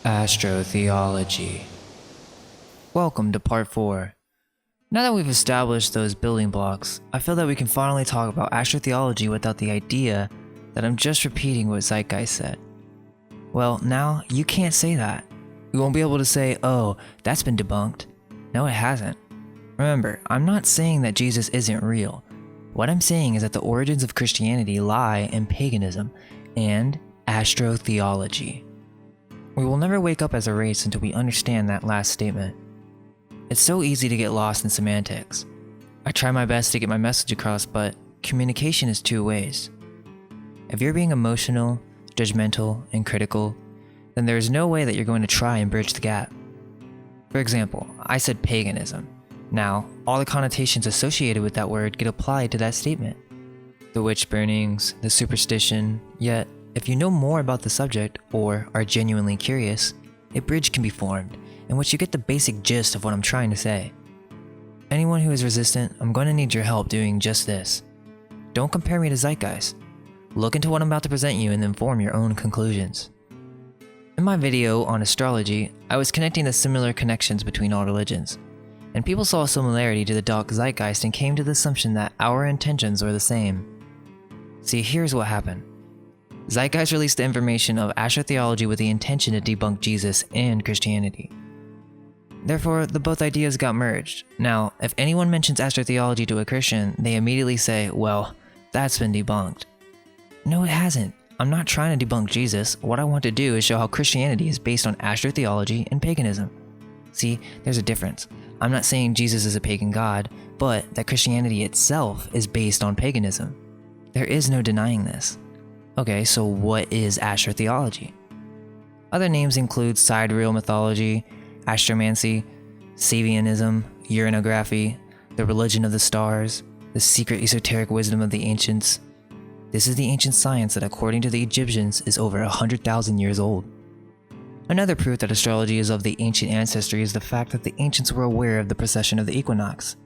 Astrotheology. Welcome to part 4. Now that we've established those building blocks, I feel that we can finally talk about astrotheology without the idea that I'm just repeating what Zeitgeist said. Well, now you can't say that. You won't be able to say, oh, that's been debunked. No, it hasn't. Remember, I'm not saying that Jesus isn't real. What I'm saying is that the origins of Christianity lie in paganism and astrotheology. We will never wake up as a race until we understand that last statement. It's so easy to get lost in semantics. I try my best to get my message across, but communication is two ways. If you're being emotional, judgmental, and critical, then there is no way that you're going to try and bridge the gap. For example, I said paganism. Now, all the connotations associated with that word get applied to that statement. The witch burnings, the superstition, yet, if you know more about the subject or are genuinely curious, a bridge can be formed in which you get the basic gist of what I'm trying to say. Anyone who is resistant, I'm going to need your help doing just this. Don't compare me to Zeitgeist. Look into what I'm about to present you and then form your own conclusions. In my video on astrology, I was connecting the similar connections between all religions, and people saw a similarity to the dark Zeitgeist and came to the assumption that our intentions were the same. See, here's what happened. Zeitgeist released the information of astrotheology with the intention to debunk Jesus and Christianity. Therefore, the both ideas got merged. Now, if anyone mentions astrotheology to a Christian, they immediately say, well, that's been debunked. No, it hasn't. I'm not trying to debunk Jesus. What I want to do is show how Christianity is based on astrotheology and paganism. See, there's a difference. I'm not saying Jesus is a pagan god, but that Christianity itself is based on paganism. There is no denying this. Okay, so what is astrotheology? Other names include sidereal mythology, astromancy, Sabianism, uranography, the religion of the stars, the secret esoteric wisdom of the ancients. This is the ancient science that, according to the Egyptians, is over 100,000 years old. Another proof that astrology is of the ancient ancestry is the fact that the ancients were aware of the precession of the equinox.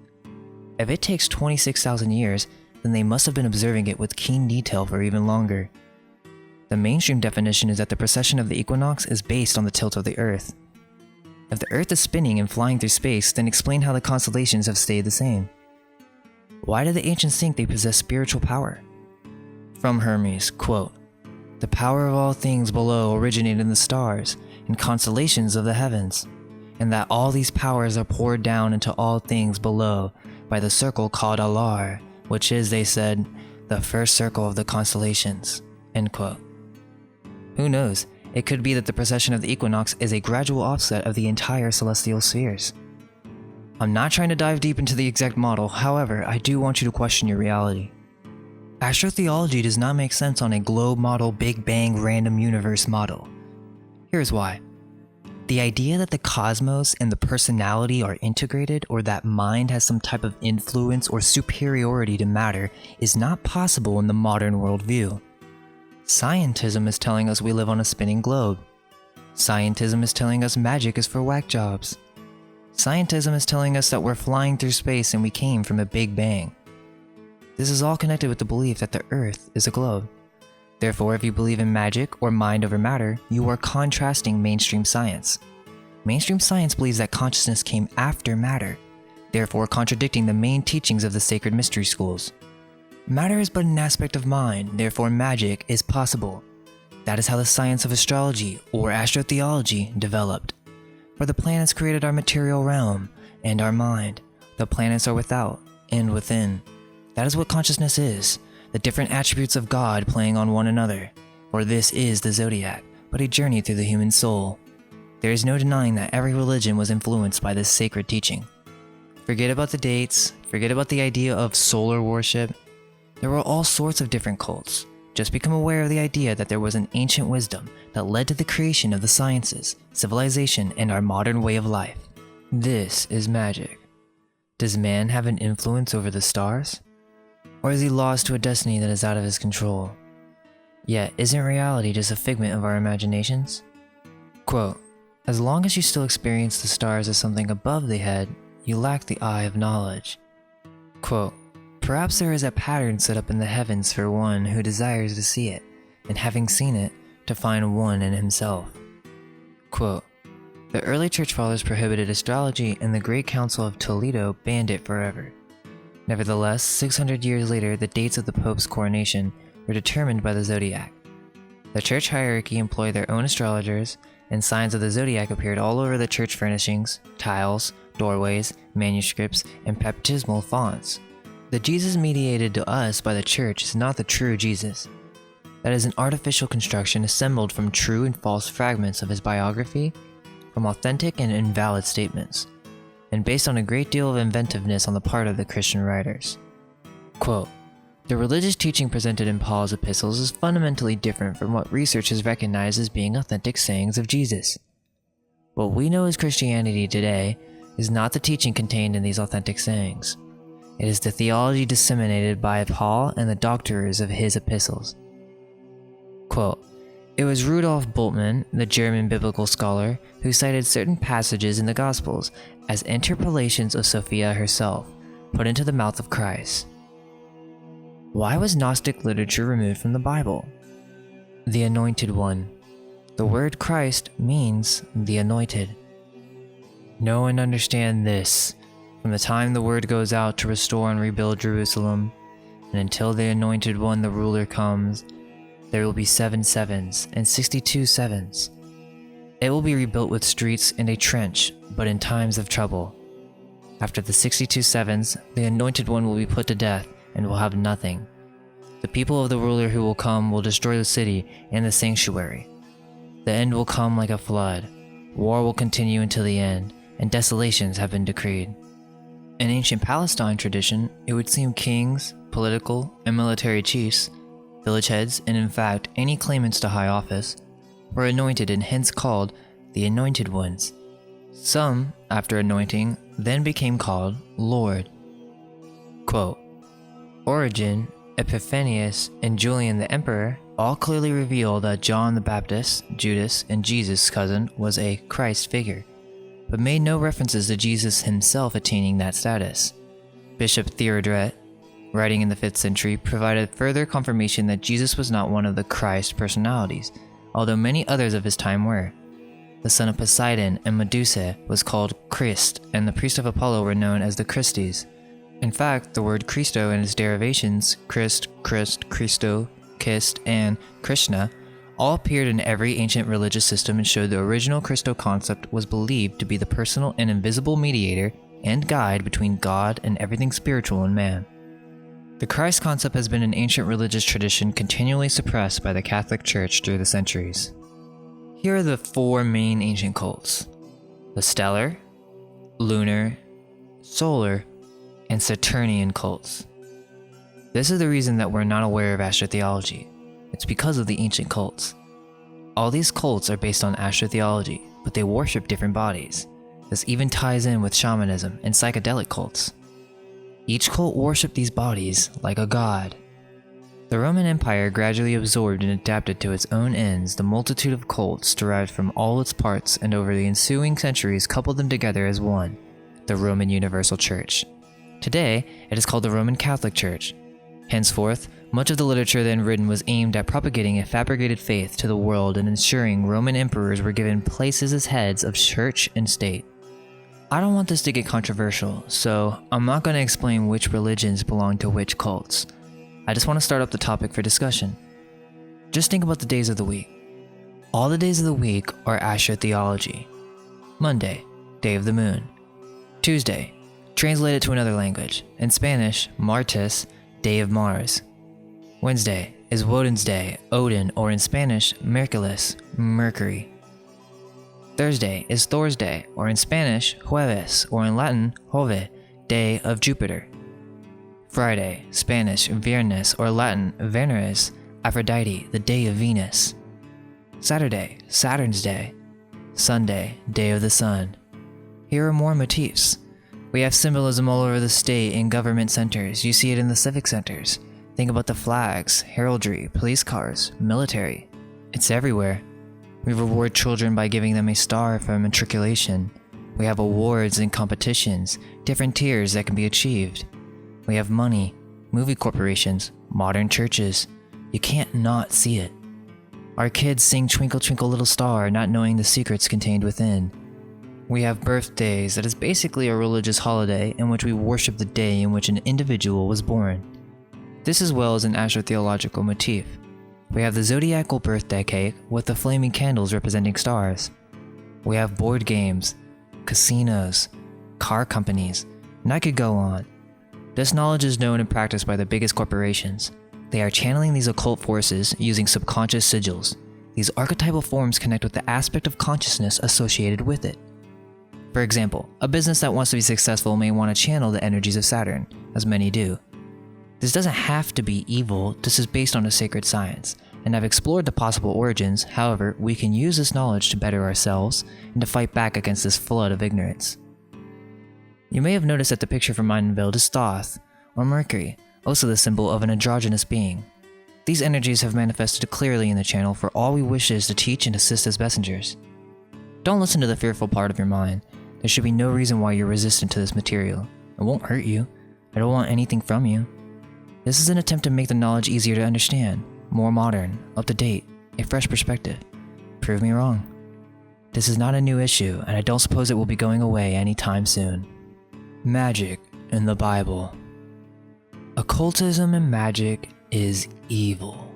If it takes 26,000 years, then they must have been observing it with keen detail for even longer. The mainstream definition is that the precession of the equinox is based on the tilt of the Earth. If the Earth is spinning and flying through space, then explain how the constellations have stayed the same. Why did the ancients think they possessed spiritual power? From Hermes, quote, "The power of all things below originated in the stars and constellations of the heavens, and that all these powers are poured down into all things below by the circle called Alar, which is, they said, the first circle of the constellations." End quote. Who knows? It could be that the precession of the equinox is a gradual offset of the entire celestial spheres. I'm not trying to dive deep into the exact model, however, I do want you to question your reality. Astrotheology does not make sense on a globe model, Big Bang, random universe model. Here's why. The idea that the cosmos and the personality are integrated, or that mind has some type of influence or superiority to matter, is not possible in the modern worldview. Scientism is telling us we live on a spinning globe. Scientism is telling us magic is for whack jobs. Scientism is telling us that we're flying through space and we came from a Big Bang. This is all connected with the belief that the Earth is a globe. Therefore, if you believe in magic or mind over matter, you are contrasting mainstream science. Mainstream science believes that consciousness came after matter, therefore contradicting the main teachings of the sacred mystery schools. Matter is but an aspect of mind, therefore magic is possible. That is how the science of astrology or astrotheology developed. For the planets created our material realm and our mind. The planets are without and within. That is what consciousness is, the different attributes of God playing on one another. For this is the zodiac, but a journey through the human soul. There is no denying that every religion was influenced by this sacred teaching. Forget about the dates, forget about the idea of solar worship. There were all sorts of different cults. Just become aware of the idea that there was an ancient wisdom that led to the creation of the sciences, civilization, and our modern way of life. This is magic. Does man have an influence over the stars? Or is he lost to a destiny that is out of his control? Yet, isn't reality just a figment of our imaginations? Quote, "As long as you still experience the stars as something above the head, you lack the eye of knowledge." Quote, "Perhaps there is a pattern set up in the heavens for one who desires to see it, and having seen it, to find one in himself." Quote, "The early church fathers prohibited astrology and the Great Council of Toledo banned it forever. Nevertheless, 600 years later, the dates of the Pope's coronation were determined by the zodiac. The church hierarchy employed their own astrologers, and signs of the zodiac appeared all over the church furnishings, tiles, doorways, manuscripts, and baptismal fonts. The Jesus mediated to us by the church is not the true Jesus. That is an artificial construction assembled from true and false fragments of his biography, from authentic and invalid statements, and based on a great deal of inventiveness on the part of the Christian writers." Quote, "The religious teaching presented in Paul's epistles is fundamentally different from what research has recognized as being authentic sayings of Jesus. What we know as Christianity today is not the teaching contained in these authentic sayings. It is the theology disseminated by Paul and the doctors of his epistles." Quote, "It was Rudolf Bultmann, the German biblical scholar, who cited certain passages in the Gospels as interpolations of Sophia herself, put into the mouth of Christ. Why was Gnostic literature removed from the Bible? The Anointed One. The word Christ means the Anointed. Know and understand this. From the time the word goes out to restore and rebuild Jerusalem, and until the Anointed One, the ruler, comes, there will be 7 sevens and 62 sevens. It will be rebuilt with streets and a trench, but in times of trouble. After the 62 sevens, the Anointed One will be put to death and will have nothing. The people of the ruler who will come will destroy the city and the sanctuary. The end will come like a flood. War will continue until the end, and desolations have been decreed. In ancient Palestine tradition, it would seem kings, political, and military chiefs, village heads, and in fact any claimants to high office, were anointed and hence called the Anointed Ones. Some, after anointing, then became called Lord." Quote, "Origen, Epiphanius, and Julian the Emperor all clearly reveal that John the Baptist, Judas, and Jesus' cousin was a Christ figure, but made no references to Jesus himself attaining that status. Bishop Theodoret, writing in the 5th century, provided further confirmation that Jesus was not one of the Christ personalities, although many others of his time were. The son of Poseidon and Medusa was called Christ, and the priests of Apollo were known as the Christes. In fact, the word Christo and its derivations, Christ, Christo, Kist, and Krishna, all appeared in every ancient religious system and showed the original Christo concept was believed to be the personal and invisible mediator and guide between God and everything spiritual in man. The Christ concept has been an ancient religious tradition continually suppressed by the Catholic Church through the centuries. Here are the 4 main ancient cults: the stellar, lunar, solar, and Saturnian cults. This is the reason that we're not aware of astrotheology. It's because of the ancient cults. All these cults are based on astrotheology, but they worship different bodies. This even ties in with shamanism and psychedelic cults. Each cult worshipped these bodies like a god. The Roman Empire gradually absorbed and adapted to its own ends the multitude of cults derived from all its parts, and over the ensuing centuries coupled them together as one, the Roman Universal Church. Today, it is called the Roman Catholic Church. Henceforth, much of the literature then written was aimed at propagating a fabricated faith to the world and ensuring Roman emperors were given places as heads of church and state. I don't want this to get controversial, so I'm not going to explain which religions belong to which cults. I just want to start up the topic for discussion. Just think about the days of the week. All the days of the week are astrotheology. Monday, day of the moon. Tuesday, translate it to another language. In Spanish, martes, day of Mars. Wednesday is Woden's day, Odin, or in Spanish, Mercules, Mercury. Thursday is Thor's day, or in Spanish, Jueves, or in Latin, Jove, day of Jupiter. Friday, Spanish, Viernes, or Latin, Veneris, Aphrodite, the day of Venus. Saturday, Saturn's day. Sunday, day of the sun. Here are more motifs. We have symbolism all over the state in government centers. You see it in the civic centers. Think about the flags, heraldry, police cars, military. It's everywhere. We reward children by giving them a star for matriculation. We have awards and competitions, different tiers that can be achieved. We have money, movie corporations, modern churches. You can't not see it. Our kids sing Twinkle Twinkle Little Star, not knowing the secrets contained within. We have birthdays that is basically a religious holiday in which we worship the day in which an individual was born. This as well as an astrotheological motif. We have the zodiacal birthday cake with the flaming candles representing stars. We have board games, casinos, car companies, and I could go on. This knowledge is known and practiced by the biggest corporations. They are channeling these occult forces using subconscious sigils. These archetypal forms connect with the aspect of consciousness associated with it. For example, a business that wants to be successful may want to channel the energies of Saturn, as many do. This doesn't have to be evil, this is based on a sacred science, and I've explored the possible origins. However, we can use this knowledge to better ourselves and to fight back against this flood of ignorance. You may have noticed that the picture from Unveiled is Thoth, or Mercury, also the symbol of an androgynous being. These energies have manifested clearly in the channel for all we wish is to teach and assist as messengers. Don't listen to the fearful part of your mind. There should be no reason why you're resistant to this material. It won't hurt you. I don't want anything from you. This is an attempt to make the knowledge easier to understand, more modern, up to date, a fresh perspective. Prove me wrong. This is not a new issue, and I don't suppose it will be going away anytime soon. Magic in the Bible. Occultism and magic is evil.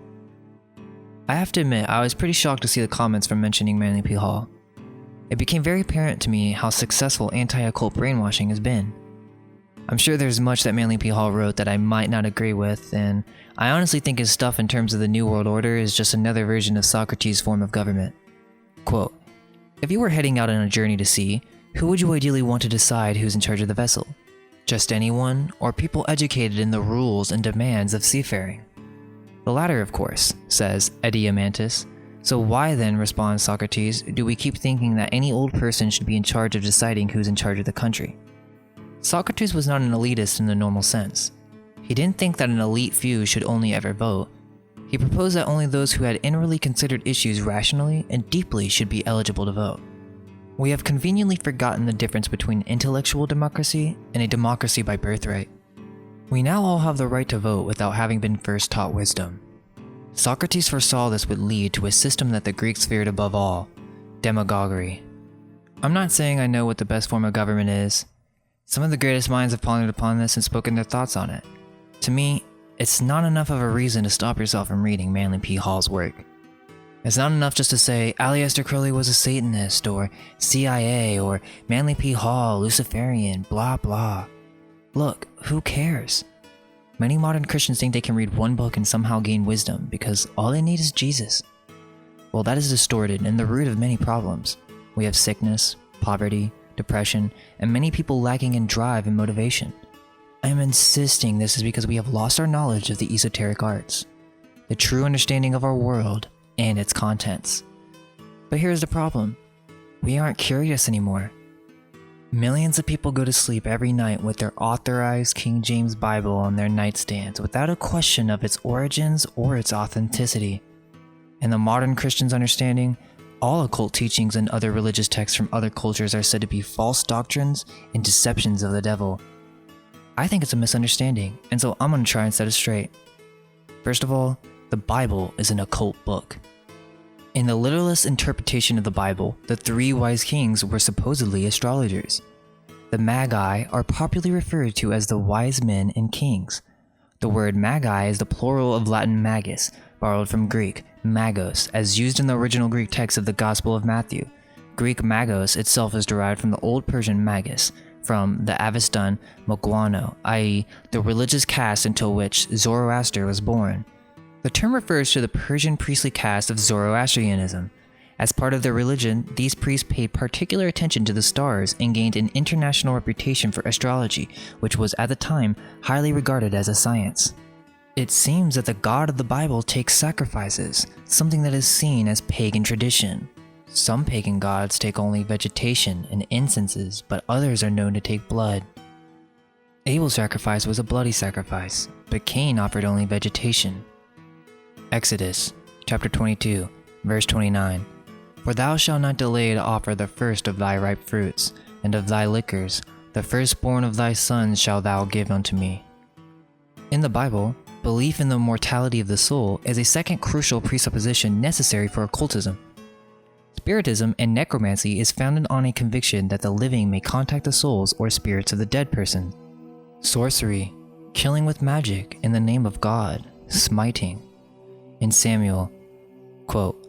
I have to admit, I was pretty shocked to see the comments from mentioning Manly P. Hall. It became very apparent to me how successful anti-occult brainwashing has been. I'm sure there's much that Manly P. Hall wrote that I might not agree with, and I honestly think his stuff in terms of the New World Order is just another version of Socrates' form of government. Quote, "If you were heading out on a journey to sea, who would you ideally want to decide who's in charge of the vessel? Just anyone, or people educated in the rules and demands of seafaring?" The latter, of course, says Ediamantus. So why then, responds Socrates, do we keep thinking that any old person should be in charge of deciding who's in charge of the country? Socrates was not an elitist in the normal sense. He didn't think that an elite few should only ever vote. He proposed that only those who had inwardly considered issues rationally and deeply should be eligible to vote. We have conveniently forgotten the difference between intellectual democracy and a democracy by birthright. We now all have the right to vote without having been first taught wisdom. Socrates foresaw this would lead to a system that the Greeks feared above all, demagoguery. I'm not saying I know what the best form of government is. Some of the greatest minds have pondered upon this and spoken their thoughts on it. To me, it's not enough of a reason to stop yourself from reading Manly P. Hall's work. It's not enough just to say Aleister Crowley was a Satanist, or CIA, or Manly P. Hall, Luciferian, blah blah. Look, who cares? Many modern Christians think they can read one book and somehow gain wisdom because all they need is Jesus. Well, that is distorted and the root of many problems. We have sickness, poverty, depression, and many people lacking in drive and motivation. I am insisting this is because we have lost our knowledge of the esoteric arts, the true understanding of our world and its contents. But here's the problem. We aren't curious anymore. Millions of people go to sleep every night with their authorized King James Bible on their nightstands without a question of its origins or its authenticity. In the modern Christian's understanding, all occult teachings and other religious texts from other cultures are said to be false doctrines and deceptions of the devil. I think it's a misunderstanding, and so I'm going to try and set it straight. First of all, the Bible is an occult book. In the literalist interpretation of the Bible, the three wise kings were supposedly astrologers. The magi are popularly referred to as the wise men and kings. The word magi is the plural of Latin magus, borrowed from Greek magos, as used in the original Greek text of the Gospel of Matthew. Greek magos itself is derived from the Old Persian magus, from the Avestan moguano, i.e. the religious caste into which Zoroaster was born. The term refers to the Persian priestly caste of Zoroastrianism. As part of their religion, these priests paid particular attention to the stars and gained an international reputation for astrology, which was at the time highly regarded as a science. It seems that the God of the Bible takes sacrifices, something that is seen as pagan tradition. Some pagan gods take only vegetation and incenses, but others are known to take blood. Abel's sacrifice was a bloody sacrifice, but Cain offered only vegetation. Exodus, chapter 22, verse 29. For thou shalt not delay to offer the first of thy ripe fruits, and of thy liquors, the firstborn of thy sons shalt thou give unto me. In the Bible, belief in the mortality of the soul is a second crucial presupposition necessary for occultism. Spiritism and necromancy is founded on a conviction that the living may contact the souls or spirits of the dead person. Sorcery, killing with magic in the name of God, smiting. In Samuel, quote,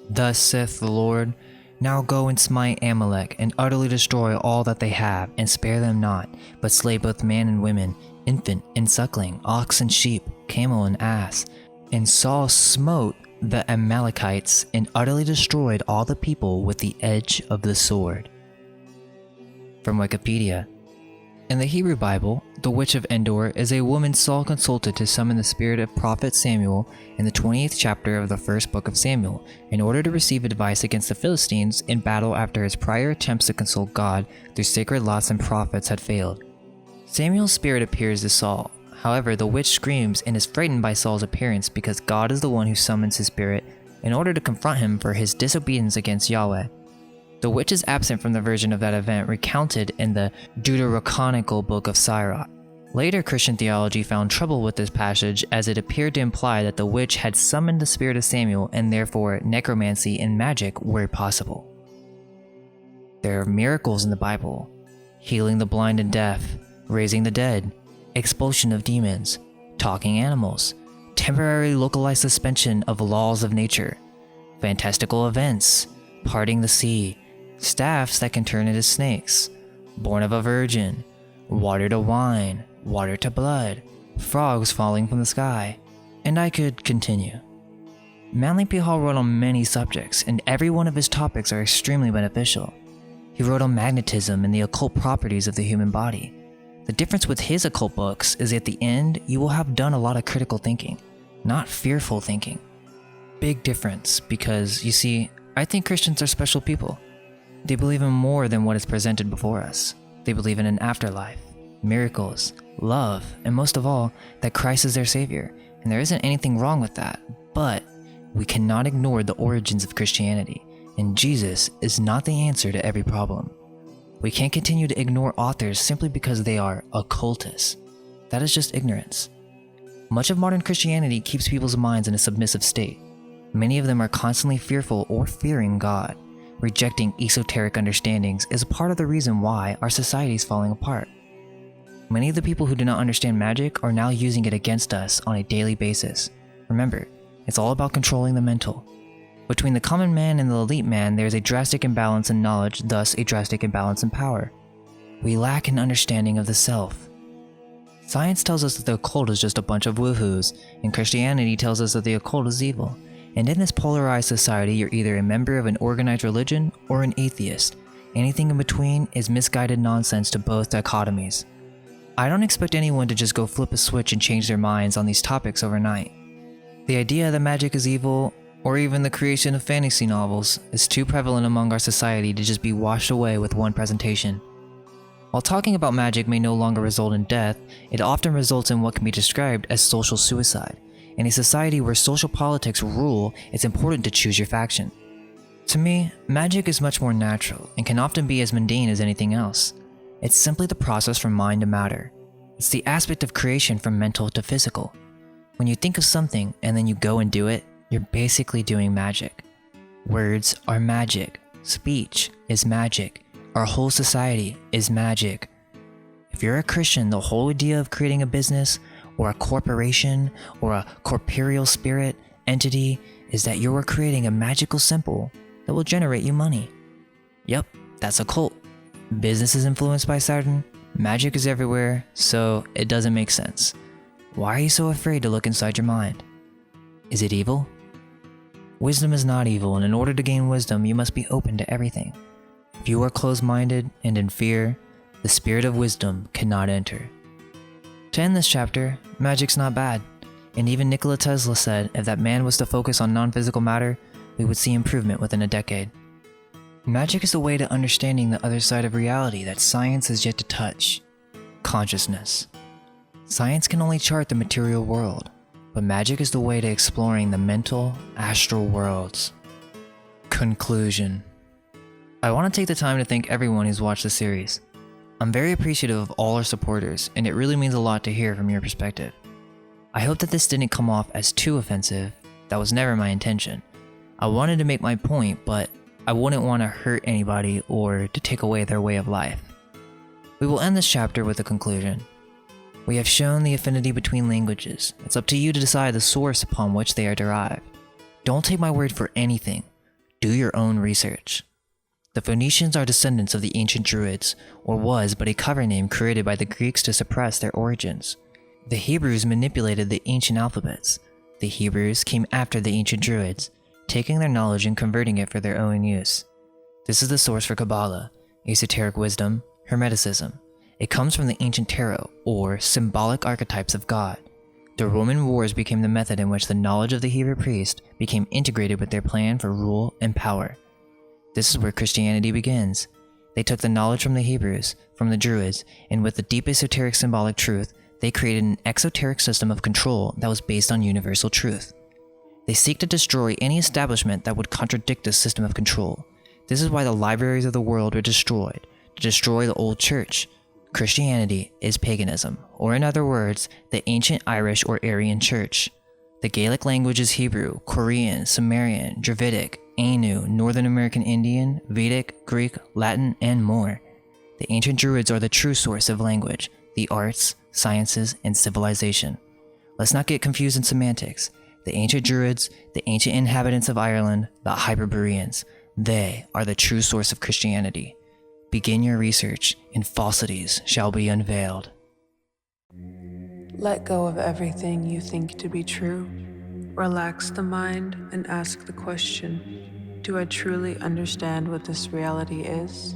"Thus saith the Lord, now go and smite Amalek, and utterly destroy all that they have, and spare them not, but slay both man and women, infant and suckling, ox and sheep, camel and ass." And Saul smote the Amalekites and utterly destroyed all the people with the edge of the sword. From Wikipedia. In the Hebrew Bible, the Witch of Endor is a woman Saul consulted to summon the spirit of prophet Samuel in the 20th chapter of the first book of Samuel, in order to receive advice against the Philistines in battle after his prior attempts to consult God through sacred lots and prophets had failed. Samuel's spirit appears to Saul. However, the witch screams and is frightened by Saul's appearance because God is the one who summons his spirit in order to confront him for his disobedience against Yahweh. The witch is absent from the version of that event recounted in the Deuterocanonical Book of Sirach. Later Christian theology found trouble with this passage as it appeared to imply that the witch had summoned the spirit of Samuel and therefore necromancy and magic were possible. There are miracles in the Bible: healing the blind and deaf, raising the dead, expulsion of demons, talking animals, temporary localized suspension of laws of nature, fantastical events, parting the sea, staffs that can turn into snakes, born of a virgin, water to wine, water to blood, frogs falling from the sky, and I could continue. Manly P. Hall wrote on many subjects, and every one of his topics are extremely beneficial. He wrote on magnetism and the occult properties of the human body. The difference with his occult books is at the end, you will have done a lot of critical thinking, not fearful thinking. Big difference, because you see, I think Christians are special people. They believe in more than what is presented before us. They believe in an afterlife, miracles, love, and most of all, that Christ is their Savior, and there isn't anything wrong with that. But we cannot ignore the origins of Christianity, and Jesus is not the answer to every problem. We can't continue to ignore authors simply because they are occultists. That is just ignorance. Much of modern Christianity keeps people's minds in a submissive state. Many of them are constantly fearful or fearing God. Rejecting esoteric understandings is a part of the reason why our society is falling apart. Many of the people who do not understand magic are now using it against us on a daily basis. Remember, it's all about controlling the mental. Between the common man and the elite man, there is a drastic imbalance in knowledge, thus a drastic imbalance in power. We lack an understanding of the self. Science tells us that the occult is just a bunch of woohoos, and Christianity tells us that the occult is evil. And in this polarized society, you're either a member of an organized religion or an atheist. Anything in between is misguided nonsense to both dichotomies. I don't expect anyone to just go flip a switch and change their minds on these topics overnight. The idea that magic is evil, or even the creation of fantasy novels, is too prevalent among our society to just be washed away with one presentation. While talking about magic may no longer result in death, it often results in what can be described as social suicide. In a society where social politics rule, it's important to choose your faction. To me, magic is much more natural and can often be as mundane as anything else. It's simply the process from mind to matter. It's the aspect of creation from mental to physical. When you think of something and then you go and do it, you're basically doing magic. Words are magic. Speech is magic. Our whole society is magic. If you're a Christian, the whole idea of creating a business or a corporation or a corporeal spirit entity is that you are creating a magical symbol that will generate you money. Yep, that's a cult. Business is influenced by Saturn. Magic is everywhere, so it doesn't make sense. Why are you so afraid to look inside your mind? Is it evil? Wisdom is not evil, and in order to gain wisdom, you must be open to everything. If you are closed-minded and in fear, the spirit of wisdom cannot enter. To end this chapter, magic's not bad, and even Nikola Tesla said if that man was to focus on non-physical matter, we would see improvement within a decade. Magic is a way to understanding the other side of reality that science has yet to touch: consciousness. Science can only chart the material world, but magic is the way to exploring the mental, astral worlds. Conclusion. I want to take the time to thank everyone who's watched the series. I'm very appreciative of all our supporters, and it really means a lot to hear from your perspective. I hope that this didn't come off as too offensive. That was never my intention. I wanted to make my point, but I wouldn't want to hurt anybody or to take away their way of life. We will end this chapter with a conclusion. We have shown the affinity between languages. It's up to you to decide the source upon which they are derived. Don't take my word for anything. Do your own research. The Phoenicians are descendants of the ancient Druids, or was but a cover name created by the Greeks to suppress their origins. The Hebrews manipulated the ancient alphabets. The Hebrews came after the ancient Druids, taking their knowledge and converting it for their own use. This is the source for Kabbalah, esoteric wisdom, Hermeticism. It comes from the ancient tarot, or symbolic archetypes of God. The Roman wars became the method in which the knowledge of the Hebrew priest became integrated with their plan for rule and power. This is where Christianity begins. They took the knowledge from the Hebrews, from the Druids, and with the deep esoteric symbolic truth, they created an exoteric system of control that was based on universal truth. They seek to destroy any establishment that would contradict this system of control. This is why the libraries of the world were destroyed, to destroy the old church. Christianity is paganism, or in other words, the ancient Irish or Aryan church. The Gaelic language is Hebrew, Korean, Sumerian, Dravidic, Ainu, Northern American Indian, Vedic, Greek, Latin, and more. The ancient Druids are the true source of language, the arts, sciences, and civilization. Let's not get confused in semantics. The ancient Druids, the ancient inhabitants of Ireland, the Hyperboreans, they are the true source of Christianity. Begin your research, and falsities shall be unveiled. Let go of everything you think to be true. Relax the mind and ask the question, do I truly understand what this reality is?